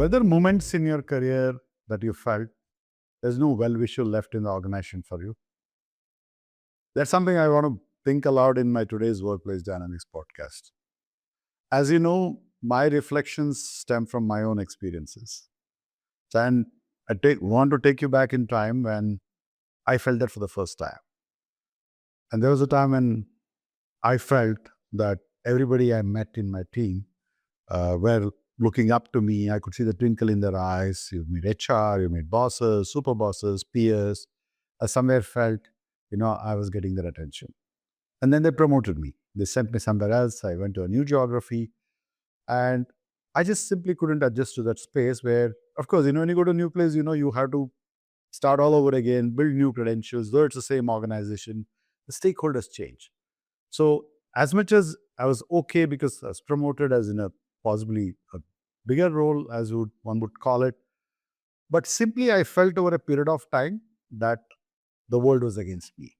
Were there moments in your career that you felt there's no well-wisher left in the organization for you? That's something I want to think aloud in my today's Workplace Dynamics podcast. As you know, my reflections stem from my own experiences. And want to take you back in time when I felt that for the first time. And there was a time when I felt that everybody I met in my team were looking up to me. I could see the twinkle in their eyes. You meet HR, you meet bosses, super bosses, peers. I somewhere felt, I was getting their attention. And then they promoted me. They sent me somewhere else. I went to a new geography. And I just simply couldn't adjust to that space where, of course, when you go to a new place, you have to start all over again, build new credentials, though it's the same organization, the stakeholders change. So as much as I was okay because I was promoted as in a possibly a bigger role, as one would call it, but simply I felt over a period of time that the world was against me.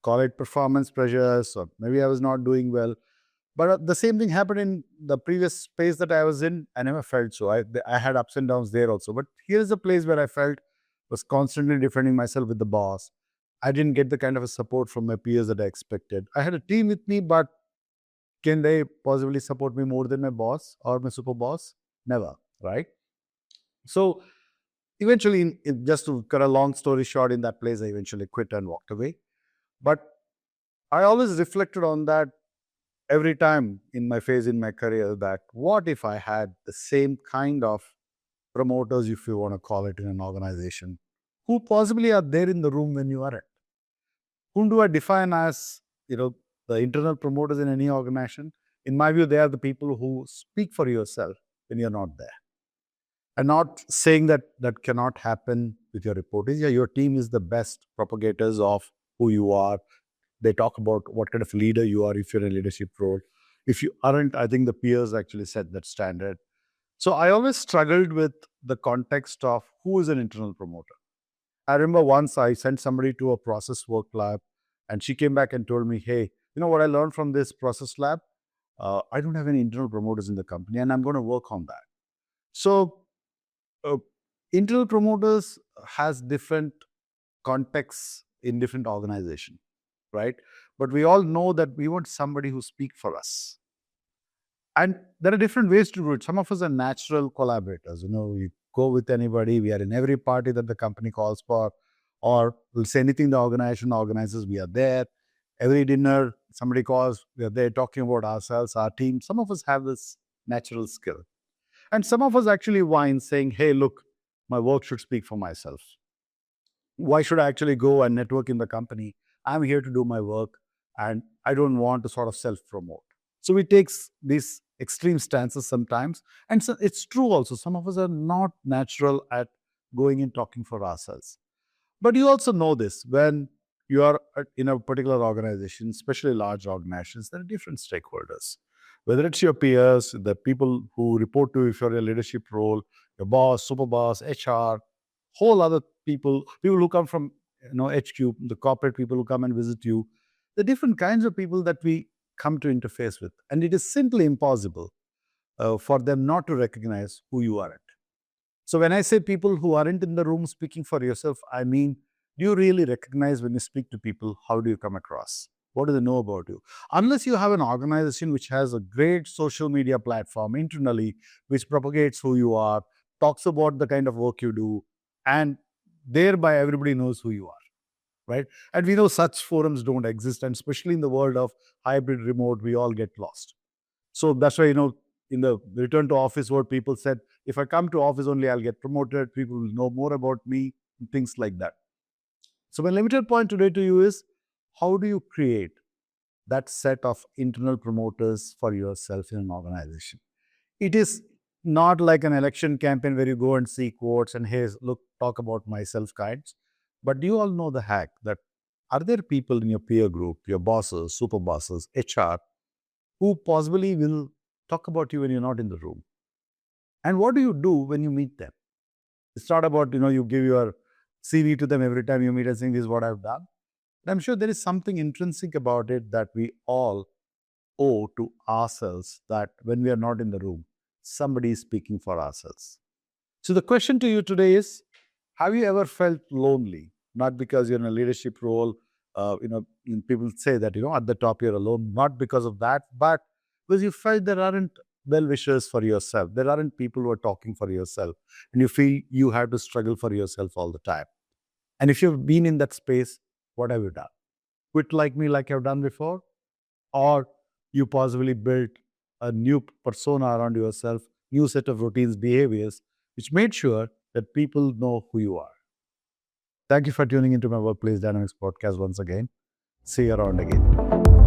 Call it performance pressures, or maybe I was not doing well. But the same thing happened in the previous space that I was in. I never felt so. I had ups and downs there also. But here's a place where I felt was constantly defending myself with the boss. I didn't get the kind of a support from my peers that I expected. I had a team with me, but can they possibly support me more than my boss or my super boss? Never, right? So eventually, just to cut a long story short, in that place, I eventually quit and walked away. But I always reflected on that every time in my phase in my career, that what if I had the same kind of promoters, if you want to call it, in an organization, who possibly are there in the room when you aren't? Whom do I define as, the internal promoters in any organization? In my view, they are the people who speak for yourself when you're not there. I'm not saying that that cannot happen with your reportees. Yeah, your team is the best propagators of who you are. They talk about what kind of leader you are if you're in a leadership role. If you aren't, I think the peers actually set that standard. So I always struggled with the context of who is an internal promoter. I remember once I sent somebody to a process work lab, and she came back and told me, hey, you know what I learned from this process lab? I don't have any internal promoters in the company, and I'm going to work on that. So uh, internal promoters has different contexts in different organizations, right? But we all know that we want somebody who speak for us. And there are different ways to do it. Some of us are natural collaborators. We go with anybody. We are in every party that the company calls for, or we'll say anything the organization organizes, we are there. Every dinner, somebody calls, we are there talking about ourselves, our team. Some of us have this natural skill. And some of us actually whine saying, hey, look, my work should speak for myself. Why should I actually go and network in the company? I'm here to do my work, and I don't want to sort of self-promote. So we take these extreme stances sometimes. And so it's true also. Some of us are not natural at going and talking for ourselves. But you also know this when you are in a particular organization, especially large organizations, there are different stakeholders. Whether it's your peers, the people who report to you if you're in a leadership role, your boss, super boss, HR, whole other people who come from HQ, the corporate people who come and visit you, the different kinds of people that we come to interface with. And it is simply impossible for them not to recognize who you are. So when I say people who aren't in the room speaking for yourself, I mean, do you really recognize when you speak to people, how do you come across? What do they know about you? Unless you have an organization which has a great social media platform internally, which propagates who you are, talks about the kind of work you do, and thereby everybody knows who you are, right? And we know such forums don't exist, and especially in the world of hybrid remote, we all get lost. So that's why, in the return to office world, people said, if I come to office only, I'll get promoted, people will know more about me, and things like that. So my limited point today to you is, how do you create that set of internal promoters for yourself in an organization? It is not like an election campaign where you go and seek votes and, hey, look, talk about myself kinds. But do you all know the hack that are there people in your peer group, your bosses, super bosses, HR, who possibly will talk about you when you're not in the room? And what do you do when you meet them? It's not about, you give your CV to them every time you meet and saying, this is what I've done. I'm sure there is something intrinsic about it that we all owe to ourselves, that when we are not in the room, somebody is speaking for ourselves. So the question to you today is, have you ever felt lonely? Not because you're in a leadership role, people say that, at the top you're alone, not because of that, but because you felt there aren't well-wishers for yourself. There aren't people who are talking for yourself. And you feel you have to struggle for yourself all the time. And if you've been in that space, what have you done? Quit like me, like I've done before? Or you possibly built a new persona around yourself, new set of routines, behaviors, which made sure that people know who you are. Thank you for tuning into my Workplace Dynamics podcast once again. See you around again.